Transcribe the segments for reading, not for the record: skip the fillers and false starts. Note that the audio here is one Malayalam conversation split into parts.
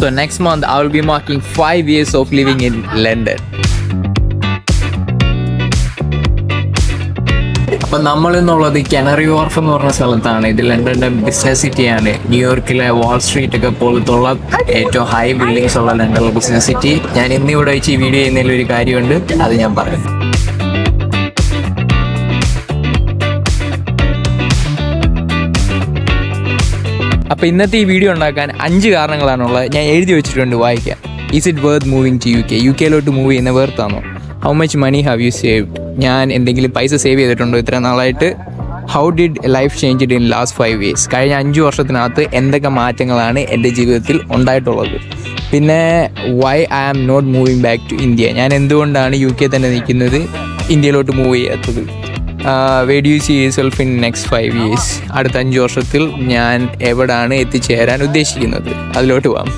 So next month I will be marking 5 years of living in London. അപ്പം നമ്മളെന്നുള്ളത് കനറി വാർഫ് എന്ന് പറഞ്ഞ സ്ഥലത്താണ്. ഇത് ലണ്ടൻ്റെ ബിസിനസ് സിറ്റിയാണ്. ന്യൂയോർക്കിലെ വാൾ സ്ട്രീറ്റ് ഒക്കെ പോലത്തുള്ള ഏറ്റവും ഹൈ ബിൽഡിങ്സ് ഉള്ള ലണ്ടനിലെ ബിസിനസ് സിറ്റി. ഞാൻ ഇന്നിവിടെ വെച്ച് ഈ വീഡിയോ ചെയ്യുന്നതിൽ ഒരു കാര്യമുണ്ട്, അത് ഞാൻ പറയാം. അപ്പോൾ ഇന്നത്തെ ഈ വീഡിയോ ഉണ്ടാക്കാൻ 5 കാരണങ്ങളാണുള്ളത്. ഞാൻ എഴുതി വെച്ചിട്ടുണ്ട്, വായിക്കാം. Is it worth moving to you കെയിലോട്ട് മൂവ് ചെയ്യുന്ന വെർത്താണോ? How much money have you saved? ഞാൻ എന്തെങ്കിലും പൈസ സേവ് ചെയ്തിട്ടുണ്ടോ ഇത്ര നാളായിട്ട്? How did life change in last 5 years? കഴിഞ്ഞ 5 വർഷത്തിനകത്ത് എന്തൊക്കെ മാറ്റങ്ങളാണ് എൻ്റെ ജീവിതത്തിൽ ഉണ്ടായിട്ടുള്ളത്? പിന്നെ why I am not moving back to India? ഞാൻ എന്തുകൊണ്ടാണ് UK തന്നെ നിൽക്കുന്നത്, ഇന്ത്യയിലോട്ട് മൂവ് ചെയ്യാത്തത്? where do you see yourself in next 5 years? അടുത്ത 5 വർഷത്തിൽ ഞാൻ എവിടാണ് എത്തിച്ചേരാൻ ഉദ്ദേശിക്കുന്നത്? അതിലോട്ട് പോകാം.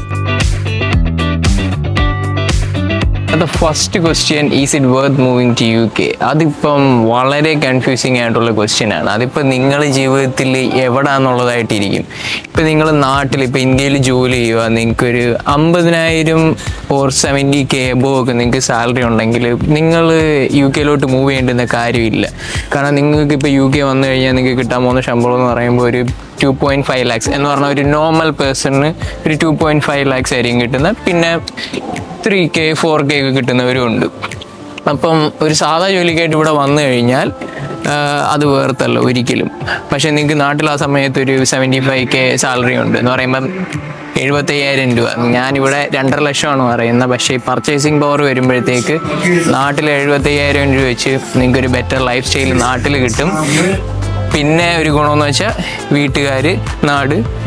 The first question, is it worth moving to UK? അതിപ്പം വളരെ കൺഫ്യൂസിങ് ആയിട്ടുള്ള ക്വസ്റ്റ്യൻ ആണ്. അതിപ്പോൾ നിങ്ങളുടെ ജീവിതത്തിൽ എവിടാന്നുള്ളതായിട്ടിരിക്കും. ഇപ്പം നിങ്ങൾ നാട്ടിൽ, ഇപ്പോൾ ഇന്ത്യയിൽ ജോലി ചെയ്യുക, നിങ്ങൾക്കൊരു 50,000 or 70K എബോവ് ഒക്കെ നിങ്ങൾക്ക് സാലറി ഉണ്ടെങ്കിൽ നിങ്ങൾ UK മൂവ് ചെയ്യേണ്ടുന്ന കാര്യമില്ല. കാരണം നിങ്ങൾക്ക് ഇപ്പോൾ UK വന്നു കഴിഞ്ഞാൽ നിങ്ങൾക്ക് കിട്ടാൻ പോകുന്ന ശമ്പളം എന്ന് പറയുമ്പോൾ ഒരു 2.5 lakhs എന്ന് പറഞ്ഞാൽ ഒരു നോർമൽ പേഴ്സണിന് ഒരു 2.5 lakhs ആയിരിക്കും കിട്ടുന്നത്. പിന്നെ 3K 4K ഒക്കെ കിട്ടുന്നവരും ഉണ്ട്. അപ്പം ഒരു സാധാ ജോലിക്കായിട്ട് ഇവിടെ വന്നു കഴിഞ്ഞാൽ അത് വേർത്തല്ല ഒരിക്കലും. പക്ഷേ നിങ്ങൾക്ക് നാട്ടിൽ ആ സമയത്ത് ഒരു 75K സാലറി ഉണ്ട് എന്ന് പറയുമ്പം 75,000 രൂപ. ഞാനിവിടെ 2.5 ലക്ഷമാണ് പറയുന്നത്. പക്ഷേ ഈ പർച്ചേസിങ് പവർ വരുമ്പോഴത്തേക്ക് നാട്ടിൽ 75,000 രൂപ വെച്ച് നിങ്ങൾക്കൊരു ബെറ്റർ ലൈഫ് സ്റ്റൈൽ നാട്ടിൽ കിട്ടും. പിന്നെ ഒരു ഗുണമെന്ന് വെച്ചാൽ വീട്ടുകാർ,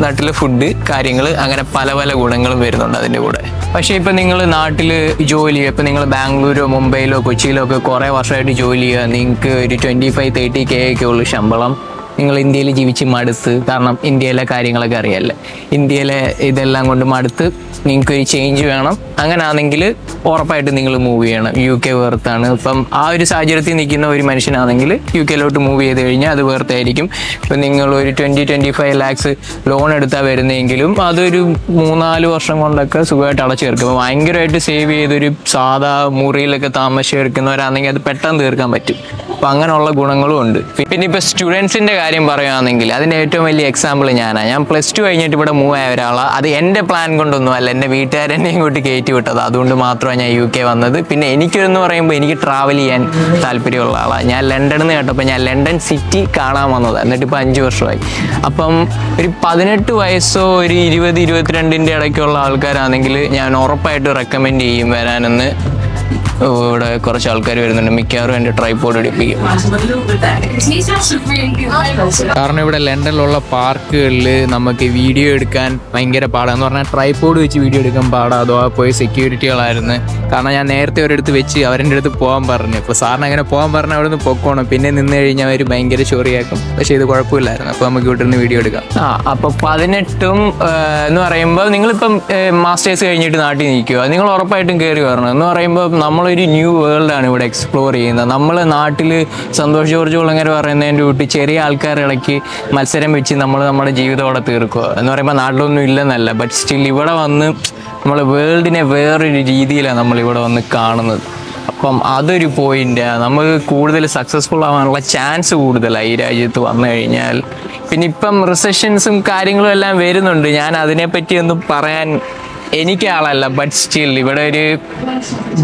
നാട്ടിലെ ഫുഡ് കാര്യങ്ങൾ, അങ്ങനെ പല പല ഗുണങ്ങളും വരുന്നുണ്ട് അതിൻ്റെ കൂടെ. പക്ഷേ ഇപ്പം നിങ്ങൾ നാട്ടിൽ ജോലി ചെയ്യുക, ഇപ്പം നിങ്ങൾ ബാംഗ്ലൂരോ മുംബൈയിലോ കൊച്ചിയിലോ ഒക്കെ കുറേ വർഷമായിട്ട് ജോലി ചെയ്യുക, നിങ്ങൾക്ക് ഒരു 25-30K ഒക്കെ ഉള്ളു ശമ്പളം. നിങ്ങൾ ഇന്ത്യയിൽ ജീവിച്ച് മടുത്ത്, കാരണം ഇന്ത്യയിലെ കാര്യങ്ങളൊക്കെ അറിയാമല്ലേ, ഇന്ത്യയിലെ ഇതെല്ലാം കൊണ്ട് മടുത്ത് നിങ്ങൾക്കൊരു ചേഞ്ച് വേണം. അങ്ങനെയാണെങ്കിൽ ഉറപ്പായിട്ട് നിങ്ങൾ മൂവ് ചെയ്യണം. UK വേർത്താണ്. ഇപ്പം ആ ഒരു സാഹചര്യത്തിൽ നിൽക്കുന്ന ഒരു മനുഷ്യനാണെങ്കിൽ UK മൂവ് ചെയ്ത് കഴിഞ്ഞാൽ അത് വേർത്തായിരിക്കും. ഇപ്പം നിങ്ങളൊരു 20-25 lakhs ലോൺ എടുത്താൽ വരുന്നെങ്കിലും അതൊരു 3-4 വർഷം കൊണ്ടൊക്കെ സുഖമായിട്ട് അടച്ചു തീർക്കും. അപ്പോൾ ഭയങ്കരമായിട്ട് സേവ് ചെയ്തൊരു സാധാ മുറിയിലൊക്കെ താമസിച്ച് തീർക്കുന്നവരാണെങ്കിൽ അത് പെട്ടെന്ന് തീർക്കാൻ പറ്റും. അപ്പം അങ്ങനെയുള്ള ഗുണങ്ങളും ഉണ്ട്. പിന്നെ ഇപ്പോൾ സ്റ്റുഡൻസിൻ്റെ കാര്യം പറയുകയാണെങ്കിൽ അതിൻ്റെ ഏറ്റവും വലിയ എക്സാമ്പിൾ ഞാനാണ്. ഞാൻ +2 കഴിഞ്ഞിട്ട് ഇവിടെ മൂവ് ആയ ഒരാളാണ്. അത് എൻ്റെ പ്ലാൻ കൊണ്ടൊന്നും അല്ല, എൻ്റെ വീട്ടുകാരെന്നെ ഇങ്ങോട്ട് കയറ്റി വിട്ടത്. അതുകൊണ്ട് മാത്രമാണ് ഞാൻ UK വന്നത്. പിന്നെ എനിക്കെന്ന് പറയുമ്പോൾ എനിക്ക് ട്രാവൽ ചെയ്യാൻ താല്പര്യമുള്ള ആളാണ്. ഞാൻ ലണ്ടനിൽ നിന്ന് കേട്ടപ്പോൾ ഞാൻ ലണ്ടൻ സിറ്റി കാണാൻ വന്നതാണ്. എന്നിട്ട് ഇപ്പോൾ 5 വർഷമായി. അപ്പം ഒരു 18 വയസ്സോ ഒരു 20-22 ഇടയ്ക്കുള്ള ആൾക്കാരാണെങ്കിൽ ഞാൻ ഉറപ്പായിട്ട് റെക്കമെൻഡ് ചെയ്യും വരാനെന്ന്. ഇവിടെ കുറച്ച് ആൾക്കാർ വരുന്നുണ്ട്, മിക്കവാറും എൻ്റെ ട്രൈപോഡ് എടുപ്പിക്കും. കാരണം ഇവിടെ ലണ്ടനിലുള്ള പാർക്കുകളിൽ നമുക്ക് വീഡിയോ എടുക്കാൻ ഭയങ്കര പാടാന്ന് പറഞ്ഞാൽ ട്രൈപോഡ് വെച്ച് വീഡിയോ എടുക്കാൻ പാടാ. അതോ പോയി സെക്യൂരിറ്റികളായിരുന്നു. കാരണം ഞാൻ നേരത്തെ ഒരിടത്ത് വെച്ച് അവരുടെ അടുത്ത് പോകാൻ പറഞ്ഞു. ഇപ്പോൾ സാറിന് അങ്ങനെ പോകാൻ പറഞ്ഞാൽ അവിടെ നിന്ന് പൊക്കോണം, പിന്നെ നിന്ന് കഴിഞ്ഞാൽ അവർ ഭയങ്കര ചൊറിയാക്കും. പക്ഷേ ഇത് കുഴപ്പമില്ലായിരുന്നു. അപ്പോൾ നമുക്ക് ഇവിടെ നിന്ന് വീഡിയോ എടുക്കാം. അപ്പോൾ 18 എന്ന് പറയുമ്പോൾ നിങ്ങളിപ്പം മാസ്റ്റേഴ്സ് കഴിഞ്ഞിട്ട് നാട്ടിൽ നിൽക്കുക, നിങ്ങൾ ഉറപ്പായിട്ടും കയറി വരണം. എന്ന് പറയുമ്പോൾ നമ്മളൊരു ന്യൂ വേൾഡാണ് ഇവിടെ എക്സ്പ്ലോർ ചെയ്യുന്നത്. നമ്മൾ നാട്ടിൽ സന്തോഷ് ജോർജ് കുളങ്ങര പറയുന്നതിൻ്റെ കൂട്ടി ചെറിയ ആൾക്കാരുടെ ഇടയ്ക്ക് മത്സരം വെച്ച് നമ്മുടെ ജീവിതം അവിടെ തീർക്കുക എന്ന് പറയുമ്പോൾ നാട്ടിലൊന്നും ഇല്ലെന്നല്ല. ബട്ട് സ്റ്റിൽ ഇവിടെ വന്ന് നമ്മൾ വേൾഡിനെ വേറൊരു രീതിയിലാണ് നമ്മളിവിടെ വന്ന് കാണുന്നത്. അപ്പം അതൊരു പോയിൻ്റാണ്. നമുക്ക് കൂടുതൽ സക്സസ്ഫുൾ ആവാനുള്ള ചാൻസ് കൂടുതലാണ് ഈ രാജ്യത്ത് വന്നു കഴിഞ്ഞാൽ. പിന്നെ ഇപ്പം റിസഷൻസും കാര്യങ്ങളും എല്ലാം വരുന്നുണ്ട്. ഞാൻ അതിനെപ്പറ്റി ഒന്നും പറയാൻ എനിക്ക് ആളല്ല. ബട്ട് സ്റ്റിൽ ഇവിടെ ഒരു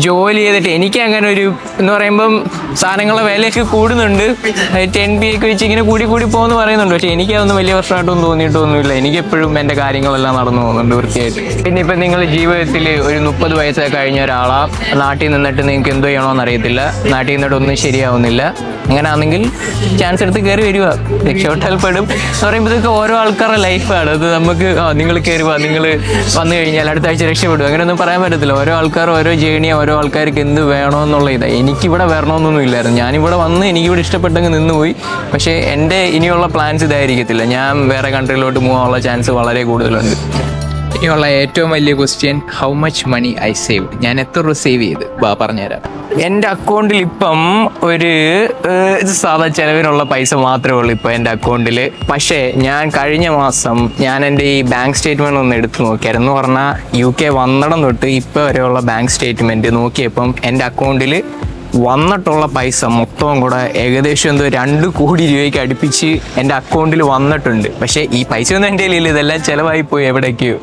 ജോലി ചെയ്തിട്ട് എനിക്ക് അങ്ങനെ ഒരു എന്ന് പറയുമ്പം സാധനങ്ങളുടെ വിലയൊക്കെ കൂടുന്നുണ്ട്. 10p ഒക്കെ വെച്ച് ഇങ്ങനെ കൂടി പോകുമെന്ന് പറയുന്നുണ്ട്. പക്ഷേ എനിക്കതൊന്നും വലിയ വർഷമായിട്ടൊന്നും തോന്നിയിട്ടൊന്നുമില്ല. എനിക്കെപ്പോഴും എൻ്റെ കാര്യങ്ങളെല്ലാം നടന്നു പോകുന്നുണ്ട് വൃത്തിയായിട്ട്. പിന്നെ ഇപ്പം നിങ്ങൾ ജീവിതത്തിൽ ഒരു 30 വയസ്സൊക്കെ കഴിഞ്ഞ ഒരാളാണ്, നാട്ടിൽ നിന്നിട്ട് നിങ്ങൾക്ക് എന്തോ ചെയ്യണമെന്ന് അറിയത്തില്ല, നാട്ടിൽ നിന്നിട്ട് ഒന്നും ശരിയാവുന്നില്ല. അങ്ങനെയാണെങ്കിൽ ചാൻസ് എടുത്ത് കയറി വരിക, രക്ഷപ്പെട്ടാൽ പെടും എന്ന് പറയുമ്പോൾ ഇതൊക്കെ ഓരോ ആൾക്കാരുടെ ലൈഫാണ്. അത് നമുക്ക് നിങ്ങൾ കയറുക, നിങ്ങൾ വന്നു കഴിഞ്ഞാൽ അടുത്ത ആഴ്ച രക്ഷപ്പെടും അങ്ങനെയൊന്നും പറയാൻ പറ്റത്തില്ല. ഓരോ ആൾക്കാർ ഓരോ ജേണിയാണ്, ഓരോ ആൾക്കാർക്ക് എന്ത് വേണമെന്നുള്ള ഇതാണ്. എനിക്കിവിടെ വരണമെന്നൊന്നും ഇല്ലായിരുന്നു. ഞാനിവിടെ വന്ന് എനിക്കിവിടെ ഇഷ്ടപ്പെട്ടെങ്കിൽ നിന്നുപോയി. പക്ഷേ എൻ്റെ ഇനിയുള്ള പ്ലാൻസ് ഇതായിരിക്കത്തില്ല. ഞാൻ വേറെ കൺട്രിയിലോട്ട് പോകാനുള്ള ചാൻസ് വളരെ കൂടുതലുണ്ട്. ഇനിയുള്ള ഏറ്റവും വലിയ question, how much money I save? ഞാൻ എത്ര രൂപ സേവ് ചെയ്ത് പറഞ്ഞുതരാം. എൻ്റെ അക്കൗണ്ടിൽ ഇപ്പം ഒരു സാധാ ചിലവിനുള്ള പൈസ മാത്രമേ ഉള്ളൂ ഇപ്പം എൻ്റെ അക്കൗണ്ടിൽ. പക്ഷേ ഞാൻ കഴിഞ്ഞ മാസം എൻ്റെ ഈ ബാങ്ക് സ്റ്റേറ്റ്മെൻറ്റ് ഒന്ന് എടുത്ത് നോക്കിയായിരുന്നു. എന്ന് പറഞ്ഞാൽ UK വന്നിടം തൊട്ട് ഇപ്പോൾ വരെയുള്ള ബാങ്ക് സ്റ്റേറ്റ്മെൻറ്റ് നോക്കിയപ്പം എൻ്റെ അക്കൗണ്ടിൽ വന്നിട്ടുള്ള പൈസ മൊത്തവും കൂടെ ഏകദേശം 2 കോടി രൂപയ്ക്ക് അടുപ്പിച്ച് എൻ്റെ അക്കൗണ്ടിൽ വന്നിട്ടുണ്ട്. പക്ഷേ ഈ പൈസ ഒന്നും എൻ്റെ കയ്യിലില്ല, ഇതെല്ലാം ചിലവായിപ്പോയി എവിടേക്കോ.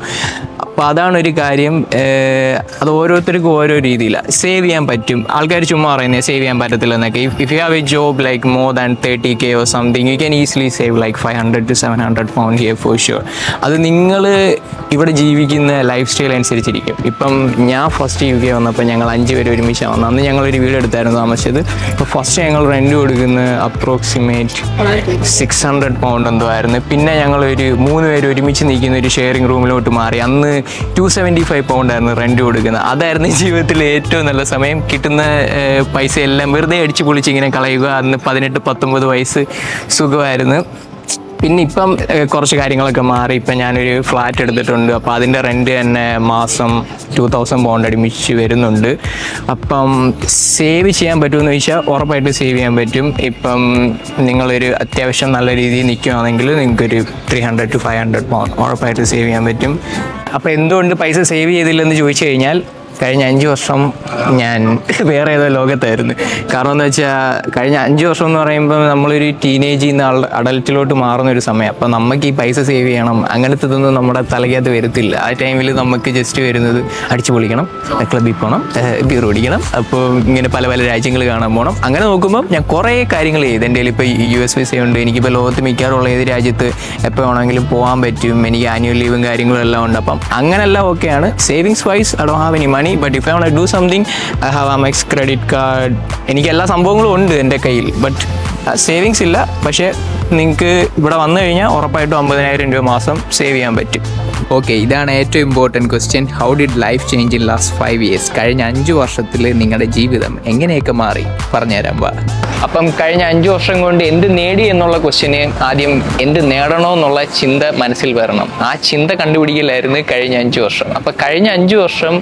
അപ്പോൾ അതാണ് ഒരു കാര്യം. അത് ഓരോരുത്തർക്കും ഓരോ രീതിയിലാണ്. സേവ് ചെയ്യാൻ പറ്റും. ആൾക്കാർ ചുമ്മാ പറയുന്നത് സേവ് ചെയ്യാൻ പറ്റത്തില്ല എന്നൊക്കെ. If you have A job like more than 30K or something, you can easily save like 500 to 700 pound here for sure. അത് നിങ്ങൾ ഇവിടെ ജീവിക്കുന്ന ലൈഫ് സ്റ്റൈൽ അനുസരിച്ചിരിക്കും. ഇപ്പം ഞാൻ ഫസ്റ്റ് UK വന്നപ്പോൾ ഞങ്ങൾ 5 പേര് ഒരുമിച്ചാണ് വന്നത്. അന്ന് ഞങ്ങളൊരു വീട് എടുത്തായിരുന്നു താമസിച്ചത്. ഇപ്പോൾ ഫസ്റ്റ് ഞങ്ങൾ റെൻറ്റ് കൊടുക്കുന്ന അപ്രോക്സിമേറ്റ് 600 pound എന്തോ ആയിരുന്നു. പിന്നെ ഞങ്ങളൊരു 3 പേര് ഒരുമിച്ച് നിൽക്കുന്ന ഒരു ഷെയറിംഗ് റൂമിലോട്ട് മാറി. അന്ന് 275 pound ആയിരുന്നു റെൻറ്റ് കൊടുക്കുന്നത്. അതായിരുന്നു ജീവിതത്തിലെ ഏറ്റവും നല്ല സമയം. കിട്ടുന്ന പൈസ എല്ലാം വെറുതെ അടിച്ച് പൊളിച്ച് ഇങ്ങനെ കളയുക. അന്ന് 18-19 വയസ്സ് സുഖമായിരുന്നു. പിന്നെ ഇപ്പം കുറച്ച് കാര്യങ്ങളൊക്കെ മാറി. ഇപ്പം ഞാനൊരു ഫ്ലാറ്റ് എടുത്തിട്ടുണ്ട്. അപ്പോൾ അതിൻ്റെ റെൻറ്റ് തന്നെ മാസം 2000 pound അടുപ്പിച്ച് വരുന്നുണ്ട്. അപ്പം സേവ് ചെയ്യാൻ പറ്റുമെന്ന് ചോദിച്ചാൽ ഉറപ്പായിട്ട് സേവ് ചെയ്യാൻ പറ്റും. ഇപ്പം നിങ്ങളൊരു അത്യാവശ്യം നല്ല രീതിയിൽ നിൽക്കുകയാണെങ്കിൽ നിങ്ങൾക്കൊരു 300 to 500 pound ഉറപ്പായിട്ട് സേവ് ചെയ്യാൻ പറ്റും. അപ്പോൾ എന്തുകൊണ്ട് പൈസ സേവ് ചെയ്തില്ലെന്ന് ചോദിച്ചു കഴിഞ്ഞാൽ, കഴിഞ്ഞ 5 വർഷം ഞാൻ വേറെ ഏതോ ലോകത്തായിരുന്നു. കാരണം എന്ന് വെച്ചാൽ കഴിഞ്ഞ 5 വർഷം എന്ന് പറയുമ്പോൾ നമ്മളൊരു ടീനേജിൽ നിന്ന് അഡൽട്ടിലോട്ട് മാറുന്ന ഒരു സമയം. അപ്പോൾ നമുക്ക് ഈ പൈസ സേവ് ചെയ്യണം അങ്ങനത്തെ ഇതൊന്നും നമ്മുടെ തലയ്ക്കകത്ത് വരത്തില്ല. ആ ടൈമിൽ നമുക്ക് ജസ്റ്റ് വരുന്നത് അടിച്ചു പൊളിക്കണം, ക്ലബ്ബിൽ പോകണം, ബീർ കുടിക്കണം, അപ്പോൾ ഇങ്ങനെ പല പല രാജ്യങ്ങൾ കാണാൻ പോകണം. അങ്ങനെ നോക്കുമ്പോൾ ഞാൻ കുറേ കാര്യങ്ങൾ ചെയ്തു. എൻ്റെ കയ്യിൽ ഇപ്പോൾ US വിസ ഉണ്ട്. എനിക്കിപ്പോൾ ലോകത്ത് മിക്കാറുള്ള ഏത് രാജ്യത്ത് എപ്പോൾ വേണമെങ്കിലും പോകാൻ പറ്റും. എനിക്ക് ആനുവൽ ലീവും കാര്യങ്ങളും എല്ലാം ഉണ്ട്. അപ്പം അങ്ങനെല്ലാം ഓക്കെയാണ്. Savings wise I don't have any money, but if I want to do something I have Amex credit card. എനിക്ക് എല്ലാ സംഭവങ്ങളും ഉണ്ട് എൻ്റെ കയ്യിൽ, ബട്ട് സേവിങ്സ് ഇല്ല. പക്ഷേ നിങ്ങൾക്ക് ഇവിടെ വന്നു കഴിഞ്ഞാൽ ഉറപ്പായിട്ടും 50,000 രൂപ മാസം സേവ് ചെയ്യാൻ പറ്റും. ഓക്കെ, ഇതാണ് ഏറ്റവും important question. How did life change in last 5 years? കഴിഞ്ഞ 5 വർഷത്തിൽ നിങ്ങളുടെ ജീവിതം എങ്ങനെയൊക്കെ മാറി പറഞ്ഞുതരാൻ പാ. അപ്പം കഴിഞ്ഞ 5 വർഷം കൊണ്ട് എന്ത് നേടി എന്നുള്ള ക്വസ്റ്റ്യന് ആദ്യം എന്ത് നേടണമെന്നുള്ള ചിന്ത മനസ്സിൽ വരണം. ആ ചിന്ത കണ്ടുപിടിക്കലായിരുന്നു കഴിഞ്ഞ 5 വർഷം. അപ്പം കഴിഞ്ഞ 5 വർഷം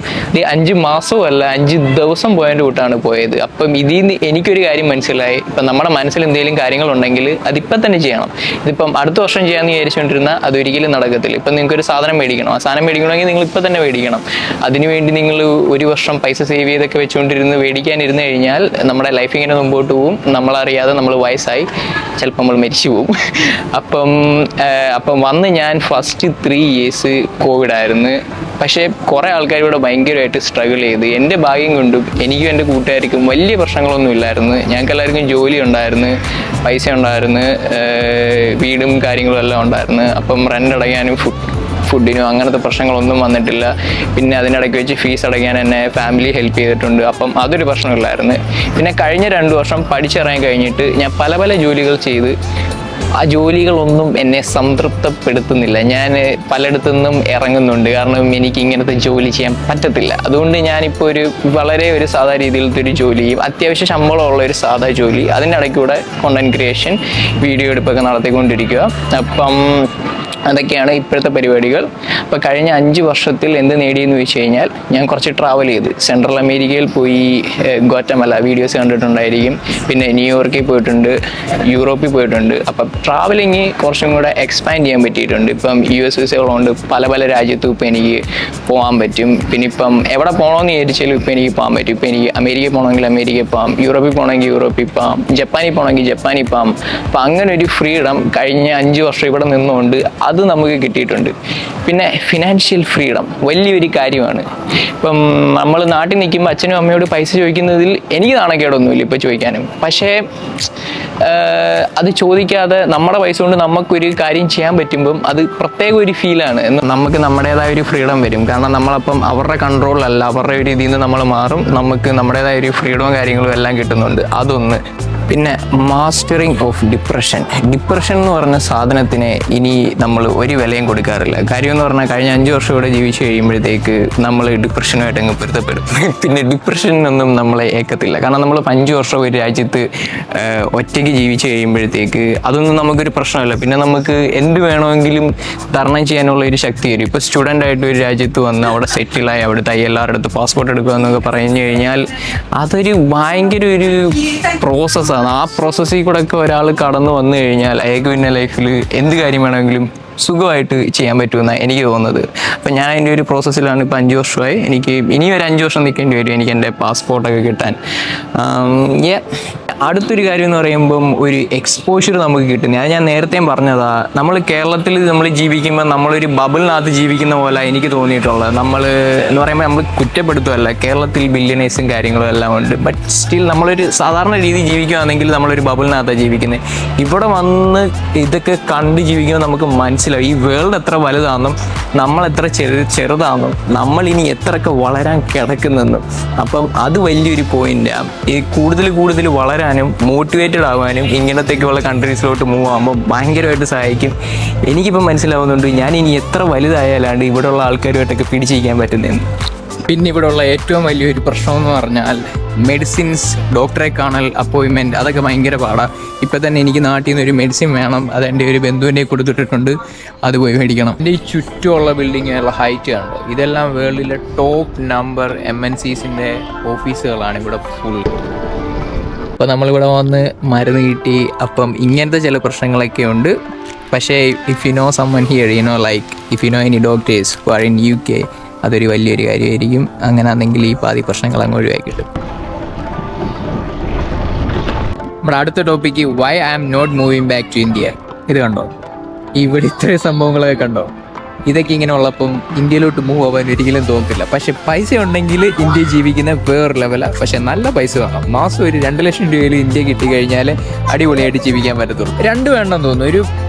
5 മാസവും അല്ല 5 ദിവസം പോയതിൻ്റെ കൂട്ടാണ് പോയത്. അപ്പം ഇതിൽ നിന്ന് എനിക്കൊരു കാര്യം മനസ്സിലായി. ഇപ്പം നമ്മുടെ മനസ്സിൽ എന്തെങ്കിലും കാര്യങ്ങളുണ്ടെങ്കിൽ അതിപ്പം തന്നെ ചെയ്യണം. ഇതിപ്പം അടുത്ത വർഷം ചെയ്യാമെന്ന് വിചാരിച്ചുകൊണ്ടിരുന്നാൽ അതൊരിക്കലും നടക്കത്തില്ല. ഇപ്പം നിങ്ങൾക്കൊരു സാധനം മേടിക്കണം. ആ സാധനം മേടിക്കണമെങ്കിൽ നിങ്ങൾ ഇപ്പം തന്നെ മേടിക്കണം. അതിനുവേണ്ടി നിങ്ങൾ 1 വർഷം പൈസ സേവ് ചെയ്തൊക്കെ വെച്ചുകൊണ്ടിരുന്ന് മേടിക്കാനിരുന്ന് കഴിഞ്ഞാൽ നമ്മുടെ ലൈഫ് ഇങ്ങനെ മുമ്പോട്ട് പോവും. നമ്മളറിയാതെ നമ്മൾ വയസ്സായി ചിലപ്പോൾ നമ്മൾ മരിച്ചു പോവും. അപ്പം വന്ന് ഞാൻ ഫസ്റ്റ് 3 years കോവിഡായിരുന്നു. പക്ഷേ കുറേ ആൾക്കാർ ഇവിടെ ഭയങ്കരമായിട്ട് സ്ട്രഗിൾ ചെയ്ത്. എൻ്റെ ഭാഗ്യം കൊണ്ടും എനിക്കും എൻ്റെ കൂട്ടുകാർക്കും വലിയ പ്രശ്നങ്ങളൊന്നും ഇല്ലായിരുന്നു. ഞങ്ങൾക്ക് എല്ലാവർക്കും ജോലി ഉണ്ടായിരുന്നു, പൈസ ഉണ്ടായിരുന്നു, വീടും കാര്യങ്ങളും എല്ലാം ഉണ്ടായിരുന്നു. അപ്പം റെൻ്റ് അടയ്ക്കാനും ഫുഡിനും അങ്ങനത്തെ പ്രശ്നങ്ങളൊന്നും വന്നിട്ടില്ല. പിന്നെ അതിനിടയ്ക്ക് വെച്ച് ഫീസ് അടയ്ക്കാൻ എന്നെ ഫാമിലി ഹെൽപ്പ് ചെയ്തിട്ടുണ്ട്. അപ്പം അതൊരു പ്രശ്നമില്ലായിരുന്നു. പിന്നെ കഴിഞ്ഞ 2 വർഷം പഠിച്ചിറങ്ങി കഴിഞ്ഞിട്ട് ഞാൻ പല പല ജോലികൾ ചെയ്ത് ആ ജോലികളൊന്നും എന്നെ സംതൃപ്തപ്പെടുത്തുന്നില്ല. ഞാൻ പലയിടത്തുനിന്നും ഇറങ്ങുന്നുണ്ട്. കാരണം എനിക്ക് ഇങ്ങനത്തെ ജോലി ചെയ്യാൻ പറ്റത്തില്ല. അതുകൊണ്ട് ഞാനിപ്പോൾ വളരെ സാധാ രീതിയിലത്തെ ഒരു ജോലി ചെയ്യും. അത്യാവശ്യം ശമ്പളമുള്ള ഒരു സാധാ ജോലി. അതിൻ്റെ ഇടയ്ക്കൂടെ കോണ്ടന്റ് ക്രിയേഷൻ, വീഡിയോ എടുപ്പൊക്കെ നടത്തിക്കൊണ്ടിരിക്കുക. അപ്പം അതൊക്കെയാണ് ഇപ്പോഴത്തെ പരിപാടികൾ. അപ്പോൾ കഴിഞ്ഞ 5 വർഷത്തിൽ എന്ത് നേടിയെന്ന് വെച്ച് കഴിഞ്ഞാൽ ഞാൻ കുറച്ച് ട്രാവൽ ചെയ്ത് സെൻട്രൽ അമേരിക്കയിൽ പോയി, ഗോറ്റമല വീഡിയോസ് കണ്ടിട്ടുണ്ടായിരിക്കും. പിന്നെ ന്യൂയോർക്കിൽ പോയിട്ടുണ്ട്, യൂറോപ്പിൽ പോയിട്ടുണ്ട്. അപ്പം ട്രാവലിങ് കുറച്ചും കൂടെ എക്സ്പാൻഡ് ചെയ്യാൻ പറ്റിയിട്ടുണ്ട്. ഇപ്പം US വിസകളുണ്ട്. പല പല രാജ്യത്തും ഇപ്പം എനിക്ക് പോകാൻ പറ്റും. പിന്നെ ഇപ്പം എവിടെ പോകണമെന്ന് വിചാരിച്ചാലും ഇപ്പം എനിക്ക് പോകാൻ പറ്റും. ഇപ്പം എനിക്ക് അമേരിക്കയിൽ പോകണമെങ്കിൽ അമേരിക്കയിൽ പോകാം, യൂറോപ്പിൽ പോകണമെങ്കിൽ യൂറോപ്പിൽ പോകാം, ജപ്പാനിൽ പോകണമെങ്കിൽ ജപ്പാനിൽ പോകാം. അപ്പം അങ്ങനെ ഒരു ഫ്രീഡം കഴിഞ്ഞ 5 വർഷം ഇവിടെ നിന്നുകൊണ്ട് അത് നമുക്ക് കിട്ടിയിട്ടുണ്ട്. പിന്നെ ഫിനാൻഷ്യൽ ഫ്രീഡം വലിയൊരു കാര്യമാണ്. ഇപ്പം നമ്മൾ നാട്ടിൽ നിൽക്കുമ്പോൾ അച്ഛനും അമ്മയോട് പൈസ ചോദിക്കുന്നതിൽ എനിക്ക് നാണക്കേടൊന്നുമില്ല ഇപ്പോൾ ചോദിക്കാനും. പക്ഷേ അത് ചോദിക്കാതെ നമ്മുടെ പൈസ കൊണ്ട് നമുക്കൊരു കാര്യം ചെയ്യാൻ പറ്റുമ്പം അത് പ്രത്യേക ഒരു ഫീലാണ്. നമുക്ക് നമ്മുടേതായ ഒരു ഫ്രീഡം വരും. കാരണം നമ്മളപ്പം അവരുടെ കൺട്രോളിലല്ല, അവരുടെ ഒരു ഇതിൽ നിന്ന് നമ്മൾ മാറും. നമുക്ക് നമ്മുടേതായ ഒരു ഫ്രീഡവും കാര്യങ്ങളും എല്ലാം കിട്ടുന്നുണ്ട്. അതൊന്ന്. പിന്നെ മാസ്റ്ററിങ് ഓഫ് ഡിപ്രഷൻ എന്ന് പറഞ്ഞ സാധനത്തിന് ഇനി നമ്മൾ ഒരു വിലയും കൊടുക്കാറില്ല. കാര്യം എന്ന് പറഞ്ഞാൽ കഴിഞ്ഞ 5 വർഷം ഇവിടെ ജീവിച്ച് കഴിയുമ്പോഴത്തേക്ക് നമ്മൾ ഡിപ്രഷനുമായിട്ട് അങ്ങ് പൊരുത്തപ്പെടും. പിന്നെ ഡിപ്രഷനൊന്നും നമ്മളെ ഏക്കത്തില്ല. കാരണം നമ്മൾ 5 വർഷം ഒരു രാജ്യത്ത് ഒറ്റയ്ക്ക് ജീവിച്ച് കഴിയുമ്പോഴത്തേക്ക് അതൊന്നും നമുക്കൊരു പ്രശ്നമല്ല. പിന്നെ നമുക്ക് എന്ത് വേണമെങ്കിലും തരണം ചെയ്യാനുള്ള ഒരു ശക്തി വരും. ഇപ്പോൾ സ്റ്റുഡൻ്റ് ആയിട്ട് ഒരു രാജ്യത്ത് വന്ന് അവിടെ സെറ്റിലായി അവിടുത്തെ എല്ലാവരുടെ അടുത്ത് പാസ്പോർട്ട് എടുക്കുക എന്നൊക്കെ പറഞ്ഞു കഴിഞ്ഞാൽ അതൊരു ഭയങ്കര ഒരു പ്രോസസ്സാണ്. ആ പ്രോസസ്സിൽ കൂടെ ഒക്കെ ഒരാൾ കടന്നു വന്നു കഴിഞ്ഞാൽ അയാൾക്ക് പിന്നെ ലൈഫിൽ എന്ത് കാര്യം വേണമെങ്കിലും സുഖമായിട്ട് ചെയ്യാൻ പറ്റുമെന്നാണ് എനിക്ക് തോന്നുന്നത്. അപ്പം ഞാൻ അതിൻ്റെ ഒരു പ്രോസസ്സിലാണ് ഇപ്പോൾ 5 വർഷമായി. എനിക്ക് ഇനി ഒരു 5 വർഷം നിൽക്കേണ്ടി വരും എനിക്ക് എൻ്റെ പാസ്പോർട്ടൊക്കെ കിട്ടാൻ. അടുത്തൊരു കാര്യം എന്ന് പറയുമ്പം ഒരു എക്സ്പോഷർ നമുക്ക് കിട്ടും. ഞാൻ നേരത്തെയും പറഞ്ഞതാ, നമ്മൾ കേരളത്തിൽ നമ്മൾ ജീവിക്കുമ്പോൾ നമ്മളൊരു ബബിളിനകത്ത് ജീവിക്കുന്ന പോലെ എനിക്ക് തോന്നിയിട്ടുള്ളത്. നമ്മൾ എന്ന് പറയുമ്പോൾ നമ്മൾ കുറ്റപ്പെടുത്തുമല്ല, കേരളത്തിൽ ബില്യണേഴ്സും കാര്യങ്ങളും എല്ലാം ഉണ്ട്. ബട്ട് സ്റ്റിൽ നമ്മളൊരു സാധാരണ രീതി ജീവിക്കുകയാണെങ്കിൽ നമ്മളൊരു ബബിളിനകത്താണ് ജീവിക്കുന്നത്. ഇവിടെ വന്ന് ഇതൊക്കെ കണ്ട് ജീവിക്കുമ്പോൾ നമുക്ക് മനസ്സിലാവും ഈ വേൾഡ് എത്ര വലുതാണെന്നും നമ്മൾ എത്ര ചെറുതാണെന്നും നമ്മൾ ഇനി എത്രയൊക്കെ വളരാൻ കിടക്കുന്നെന്നും. അപ്പം അത് വലിയൊരു പോയിന്റാണ്. ഈ കൂടുതൽ വളരാനും മോട്ടിവേറ്റഡ് ആവാനും ഇങ്ങനത്തേക്കുള്ള കൺട്രീസിലോട്ട് മൂവ് ആകുമ്പോൾ ഭയങ്കരമായിട്ട് സഹായിക്കും. എനിക്കിപ്പം മനസ്സിലാവുന്നുണ്ട് ഞാൻ ഇനി എത്ര വലുതായാലാണ് ഇവിടെയുള്ള ആൾക്കാരുമായിട്ടൊക്കെ പിടിച്ചിരിക്കാൻ പറ്റുന്നതെന്ന്. പിന്നെ ഇവിടെയുള്ള ഏറ്റവും വലിയൊരു പ്രശ്നം എന്ന് പറഞ്ഞാൽ മെഡിസിൻസ്, ഡോക്ടറെ കാണൽ, അപ്പോയിൻമെൻറ്റ്, അതൊക്കെ ഭയങ്കര പാടാണ്. ഇപ്പം തന്നെ എനിക്ക് നാട്ടിൽ നിന്ന് ഒരു മെഡിസിൻ വേണം, അതെൻ്റെ ഒരു ബന്ധുവിനെ കൊടുത്തിട്ടുണ്ട്, അത് പോയി മേടിക്കണം. എൻ്റെ ഈ ചുറ്റുമുള്ള ബിൽഡിങ്ങുകളുടെ ഹൈറ്റ് കണ്ടോ, ഇതെല്ലാം വേൾഡിലെ ടോപ്പ് നമ്പർ MNCസിൻ്റെ ഓഫീസുകളാണ് ഇവിടെ ഫുൾ. അപ്പോൾ നമ്മളിവിടെ വന്ന് മരുന്ന് കിട്ടി. അപ്പം ഇങ്ങനത്തെ ചില പ്രശ്നങ്ങളൊക്കെ ഉണ്ട്. പക്ഷേ if you know someone here, like if you know any doctors who are in UK, അതൊരു വലിയൊരു കാര്യമായിരിക്കും. അങ്ങനെ ആണെങ്കിൽ ഈ പാതി പ്രശ്നങ്ങൾ അങ്ങ് ഒഴിവാക്കി കിട്ടും. നമ്മുടെ അടുത്ത topic why I am not moving back to India. ഇത് കണ്ടോ, ഇവിടെ ഇത്രയും സംഭവങ്ങളൊക്കെ കണ്ടോ. ഇതൊക്കെ ഇങ്ങനെ ഉള്ളപ്പം ഇന്ത്യയിലോട്ട് മൂവ് ആവാൻ ഒരിക്കലും തോന്നത്തില്ല. പക്ഷെ പൈസ ഉണ്ടെങ്കിൽ ഇന്ത്യ ജീവിക്കുന്ന വേറെ ലെവലാണ്. പക്ഷെ നല്ല പൈസ വേണം. മാസം ഒരു 2 ലക്ഷം രൂപയിൽ ഇന്ത്യ കിട്ടിക്കഴിഞ്ഞാൽ അടിപൊളിയായിട്ട് ജീവിക്കാൻ പറ്റത്തുള്ളൂ. 2 വേണ്ടെന്ന് തോന്നുന്നു, ഒരു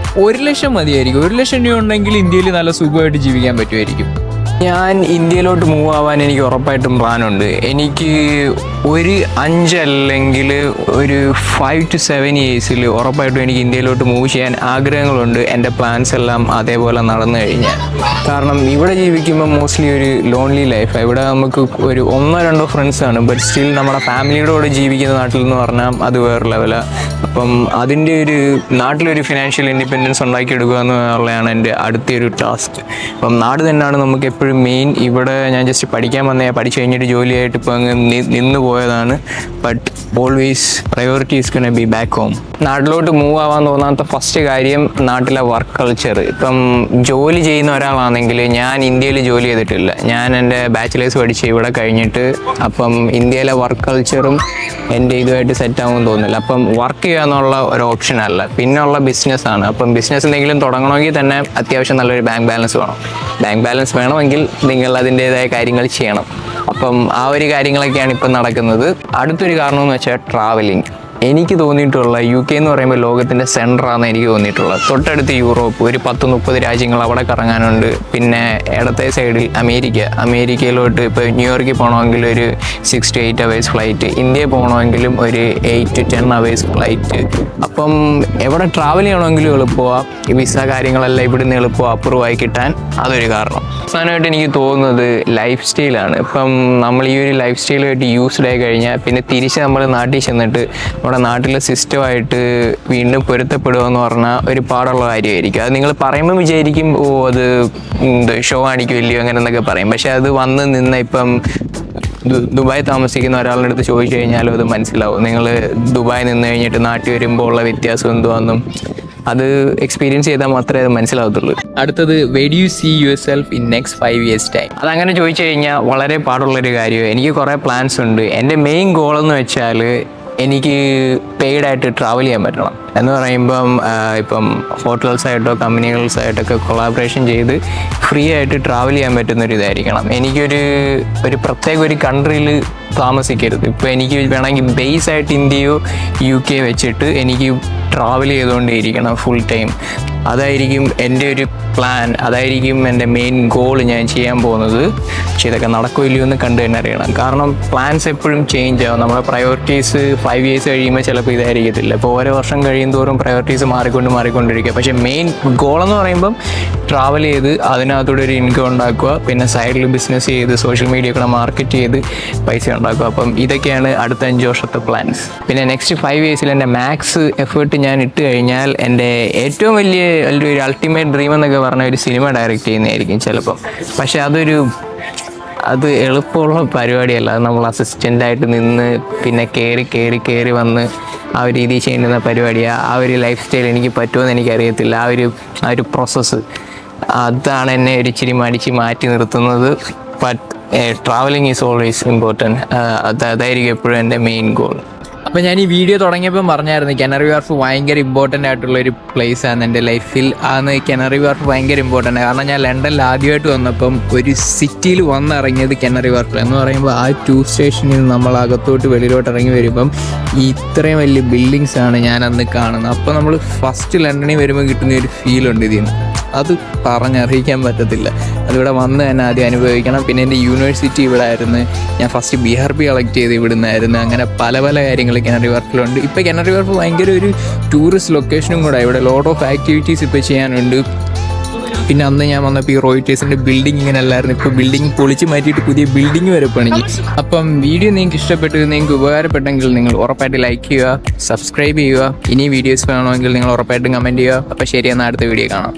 1 ലക്ഷം മതിയായിരിക്കും. 1 ലക്ഷം രൂപ ഉണ്ടെങ്കിൽ ഇന്ത്യയിൽ നല്ല സുഖമായിട്ട് ജീവിക്കാൻ പറ്റുമായിരിക്കും. ഞാൻ ഇന്ത്യയിലോട്ട് മൂവ് ആവാൻ എനിക്ക് ഉറപ്പായിട്ടും പ്ലാനുണ്ട്. എനിക്ക് ഒരു 5 അല്ലെങ്കിൽ ഒരു 5 to 7 ഇയേഴ്സിൽ ഉറപ്പായിട്ടും എനിക്ക് ഇന്ത്യയിലോട്ട് മൂവ് ചെയ്യാൻ ആഗ്രഹങ്ങളുണ്ട്. എൻ്റെ പ്ലാൻസ് എല്ലാം അതേപോലെ നടന്നു കഴിഞ്ഞാൽ. കാരണം ഇവിടെ ജീവിക്കുമ്പോൾ മോസ്റ്റ്ലി ഒരു ലോൺലി ലൈഫാണ്. ഇവിടെ നമുക്ക് ഒരു 1-2 ഫ്രണ്ട്സാണ്. ബട്ട് സ്റ്റിൽ നമ്മുടെ ഫാമിലിയുടെ കൂടെ ജീവിക്കുന്ന നാട്ടിൽ എന്ന് പറഞ്ഞാൽ അത് വേറെ ലെവലാണ്. അപ്പം അതിൻ്റെ ഒരു നാട്ടിലൊരു ഫിനാൻഷ്യൽ ഇൻഡിപെൻഡൻസ് ഉണ്ടാക്കിയെടുക്കുക എന്നുള്ളതാണ് എൻ്റെ അടുത്തൊരു ടാസ്ക്. അപ്പം നാട് തന്നെയാണ് നമുക്ക് എപ്പോഴും മെയിൻ. ഇവിടെ ഞാൻ ജസ്റ്റ് പഠിക്കാൻ പഠിച്ചു കഴിഞ്ഞിട്ട് ജോലിയായിട്ട് ഇപ്പോൾ അങ്ങ് നിന്ന് പോയതാണ്. But always priority is gonna B back home. നാട്ടിലോട്ട് മൂവ് ആവാൻ തോന്നാത്ത ഫസ്റ്റ് കാര്യം നാട്ടിലെ വർക്ക് കൾച്ചർ. ഇപ്പം ജോലി ചെയ്യുന്ന ഒരാളാണെങ്കിൽ ഞാൻ ഇന്ത്യയിൽ ജോലി ചെയ്തിട്ടില്ല. ഞാൻ എൻ്റെ ബാച്ചിലേഴ്സ് പഠിച്ച് ഇവിടെ കഴിഞ്ഞിട്ട് അപ്പം ഇന്ത്യയിലെ വർക്ക് കൾച്ചറും എൻ്റെ ഇതുമായിട്ട് സെറ്റ് ആകുമെന്ന് തോന്നുന്നില്ല. അപ്പം വർക്ക് ചെയ്യുക എന്നുള്ള ഒരു ഓപ്ഷൻ അല്ല, പിന്നെ ഉള്ള ബിസിനസ്സാണ്. അപ്പം ബിസിനസ് എന്തെങ്കിലും തുടങ്ങണമെങ്കിൽ തന്നെ അത്യാവശ്യം നല്ലൊരു ബാങ്ക് ബാലൻസ് വേണം. ബാങ്ക് ബാലൻസ് വേണമെങ്കിൽ നിങ്ങൾ അതിൻ്റേതായ കാര്യങ്ങൾ ചെയ്യണം. അപ്പം ആ ഒരു കാര്യങ്ങളൊക്കെയാണ് ഇപ്പം നടക്കുന്നത്. അടുത്തൊരു കാരണം എന്ന് വെച്ചാൽ ട്രാവലിംഗ്. എനിക്ക് തോന്നിയിട്ടുള്ള UK എന്ന് പറയുമ്പോൾ ലോകത്തിൻ്റെ സെൻറ്ററാണെന്ന് എനിക്ക് തോന്നിയിട്ടുള്ളത്. തൊട്ടടുത്ത് യൂറോപ്പ്, ഒരു 10-30 രാജ്യങ്ങൾ അവിടെ കറങ്ങാനുണ്ട്. പിന്നെ ഇടത്തെ സൈഡിൽ അമേരിക്കയിലോട്ട് ഇപ്പോൾ ന്യൂയോർക്കിൽ പോകണമെങ്കിൽ ഒരു 6 to 8 hours ഫ്ലൈറ്റ്, ഇന്ത്യയിൽ പോകണമെങ്കിലും ഒരു 8 to 10 hours ഫ്ലൈറ്റ്. അപ്പം എവിടെ ട്രാവൽ ചെയ്യണമെങ്കിലും എളുപ്പമാണ്. ഈ വിസ കാര്യങ്ങളെല്ലാം ഇവിടുന്ന് എളുപ്പമാണ് അപ്രൂവ് ആയി കിട്ടാൻ. അതൊരു കാരണം. അവസാനമായിട്ട് എനിക്ക് തോന്നുന്നത് ലൈഫ് സ്റ്റൈലാണ്. ഇപ്പം നമ്മൾ ഈ ഒരു ലൈഫ് സ്റ്റൈലുമായിട്ട് യൂസ്ഡ് ആയി കഴിഞ്ഞാൽ പിന്നെ തിരിച്ച് നമ്മൾ നാട്ടിൽ ചെന്നിട്ട് നമ്മുടെ നാട്ടിലെ സിസ്റ്റമായിട്ട് വീണ്ടും പൊരുത്തപ്പെടുക എന്ന് പറഞ്ഞാൽ ഒരു പാടുള്ള കാര്യമായിരിക്കും. അത് നിങ്ങൾ പറയുമ്പോൾ വിചാരിക്കും അത് ഷോ കാണിക്കുമല്ലയോ അങ്ങനെ എന്നൊക്കെ പറയും. പക്ഷെ അത് വന്ന് നിന്ന് ഇപ്പം ദുബായ് താമസിക്കുന്ന ഒരാളുടെ അടുത്ത് ചോദിച്ചു കഴിഞ്ഞാലും അത് മനസ്സിലാവും. നിങ്ങൾ ദുബായ് നിന്ന് കഴിഞ്ഞിട്ട് നാട്ടിൽ വരുമ്പോൾ ഉള്ള വ്യത്യാസം എന്തുവാന്നും അത് എക്സ്പീരിയൻസ് ചെയ്താൽ മാത്രമേ അത് മനസ്സിലാവത്തുള്ളൂ. അടുത്തത് where do you see yourself in next 5 years time? അതങ്ങനെ ചോദിച്ചു കഴിഞ്ഞാൽ വളരെ പാടുള്ളൊരു കാര്യമാണ്. എനിക്ക് കുറേ പ്ലാൻസ് ഉണ്ട്. എൻ്റെ മെയിൻ ഗോൾ എന്ന് വെച്ചാൽ എനിക്ക് പെയ്ഡായിട്ട് ട്രാവൽ ചെയ്യാൻ പറ്റണം. എന്ന് പറയുമ്പം ഇപ്പം ഹോട്ടൽസായിട്ടോ കമ്പനികൾസായിട്ടൊക്കെ കൊളാബറേഷൻ ചെയ്ത് ഫ്രീ ആയിട്ട് ട്രാവൽ ചെയ്യാൻ പറ്റുന്നൊരു ഇതായിരിക്കണം. എനിക്കൊരു പ്രത്യേക ഒരു കൺട്രിയിൽ താമസിക്കരുത്. ഇപ്പോൾ എനിക്ക് വേണമെങ്കിൽ ബേസ് ആയിട്ട് ഇന്ത്യയോ UK വെച്ചിട്ട് എനിക്ക് ട്രാവൽ ചെയ്തുകൊണ്ടേയിരിക്കണം ഫുൾ ടൈം. അതായിരിക്കും എൻ്റെ ഒരു പ്ലാൻ, അതായിരിക്കും എൻ്റെ മെയിൻ ഗോൾ ഞാൻ ചെയ്യാൻ പോകുന്നത്. പക്ഷേ ഇതൊക്കെ നടക്കില്ലയോ എന്ന് കണ്ടു തന്നെ അറിയണം. കാരണം പ്ലാൻസ് എപ്പോഴും ചേഞ്ച് ആവും. നമ്മുടെ പ്രയോറിറ്റീസ് 5 years കഴിയുമ്പോൾ ചിലപ്പോൾ ഇതായിരിക്കത്തില്ല. ഇപ്പോൾ ഓരോ വർഷം കഴിയും തോറും പ്രയോറിറ്റീസ് മാറിക്കൊണ്ടിരിക്കുക. പക്ഷേ മെയിൻ ഗോൾ എന്ന് പറയുമ്പം ട്രാവൽ ചെയ്ത് അതിനകത്തൂടെ ഒരു ഇൻകം ഉണ്ടാക്കുക, പിന്നെ സൈഡിൽ ബിസിനസ് ചെയ്ത് സോഷ്യൽ മീഡിയ കൂടെ മാർക്കറ്റ് ചെയ്ത് പൈസ ഉണ്ടാക്കുക. അപ്പം ഇതൊക്കെയാണ് അടുത്ത 5 വർഷത്തെ പ്ലാൻസ്. പിന്നെ നെക്സ്റ്റ് 5 yearsൽ എൻ്റെ മാക്സ് എഫേർട്ട് ഞാൻ ഇട്ട് കഴിഞ്ഞാൽ എൻ്റെ ഏറ്റവും വലിയൊരു അൾട്ടിമേറ്റ് ഡ്രീം എന്നൊക്കെ പറഞ്ഞ ഒരു സിനിമ ഡയറക്റ്റ് ചെയ്യുന്നതായിരിക്കും ചിലപ്പം. പക്ഷെ അത് എളുപ്പമുള്ള പരിപാടിയല്ല. അത് നമ്മൾ അസിസ്റ്റൻ്റായിട്ട് നിന്ന് പിന്നെ കയറി വന്ന് ആ ഒരു രീതിയിൽ ചെയ്യുന്ന പരിപാടിയാണ്. ആ ഒരു ലൈഫ് സ്റ്റൈൽ എനിക്ക് പറ്റുമെന്ന് എനിക്കറിയത്തില്ല. ആ ഒരു പ്രോസസ്സ് അതാണ് എന്നെ ഒരു ഇച്ചിരി മാറ്റി നിർത്തുന്നത്. But travelling is always important. അതായിരിക്കും എപ്പോഴും എൻ്റെ മെയിൻ ഗോൾ. അപ്പോൾ ഞാൻ ഈ വീഡിയോ തുടങ്ങിയപ്പം പറഞ്ഞായിരുന്നു കാനറി വാർഫ് ഭയങ്കര ഇമ്പോർട്ടൻ്റ് ആയിട്ടുള്ളൊരു പ്ലേസാണ് എൻ്റെ ലൈഫിൽ. ആണ് കാനറി വാർഫ് ഭയങ്കര ഇമ്പോർട്ടൻ്റ്. കാരണം ഞാൻ ലണ്ടനിൽ ആദ്യമായിട്ട് വന്നപ്പം ഒരു സിറ്റിയിൽ വന്നിറങ്ങിയത് കാനറി വാർഫിൽ എന്ന് പറയുമ്പോൾ ആ 2 സ്റ്റേഷനിൽ നമ്മൾ അകത്തോട്ട് വെളിയിലോട്ട് ഇറങ്ങി വരുമ്പം ഇത്രയും വലിയ ബിൽഡിങ്സ് ആണ് ഞാൻ അന്ന് കാണുന്നത്. അപ്പോൾ നമ്മൾ ഫസ്റ്റ് ലണ്ടനിൽ വരുമ്പോൾ കിട്ടുന്ന ഒരു ഫീലുണ്ട് ഇതിൽ നിന്ന്. അത് പറഞ്ഞറിയിക്കാൻ പറ്റത്തില്ല. അതിവിടെ വന്ന് തന്നെ ആദ്യം അനുഭവിക്കണം. പിന്നെ എൻ്റെ യൂണിവേഴ്സിറ്റി ഇവിടെ ആയിരുന്നു. ഞാൻ ഫസ്റ്റ് BRB കളക്ട് ചെയ്ത് ഇവിടെ നിന്നായിരുന്നു. അങ്ങനെ പല കാര്യങ്ങൾ കാനറി വാർഫിലുണ്ട്. ഇപ്പോൾ കാനറി വാർഫ് ഭയങ്കര ഒരു ടൂറിസ്റ്റ് ലൊക്കേഷനും കൂടെ. ഇവിടെ ലോട്ട് ഓഫ് ആക്ടിവിറ്റീസ് ഇപ്പോൾ ചെയ്യാനുണ്ട്. പിന്നെ അന്ന് ഞാൻ വന്നപ്പോൾ ഈ റോയിറ്റേഴ്സിൻ്റെ ബിൽഡിംഗ് ഇങ്ങനെ അല്ലായിരുന്നു. ഇപ്പോൾ ബിൽഡിംഗ് പൊളിച്ച് മാറ്റിയിട്ട് പുതിയ ബിൽഡിംഗ് വരെ പണിഞ്ഞു. അപ്പം വീഡിയോ നിങ്ങൾക്ക് ഇഷ്ടപ്പെട്ടു, നിങ്ങൾക്ക് ഉപകാരപ്പെട്ടെങ്കിൽ നിങ്ങൾ ഉറപ്പായിട്ട് ലൈക്ക് ചെയ്യുക, സബ്സ്ക്രൈബ് ചെയ്യുക. ഇനി വീഡിയോസ് വേണമെങ്കിൽ നിങ്ങൾ ഉറപ്പായിട്ടും കമൻറ്റ് ചെയ്യുക. അപ്പോൾ ശരി, എന്നാൽ അടുത്ത വീഡിയോ കാണാം.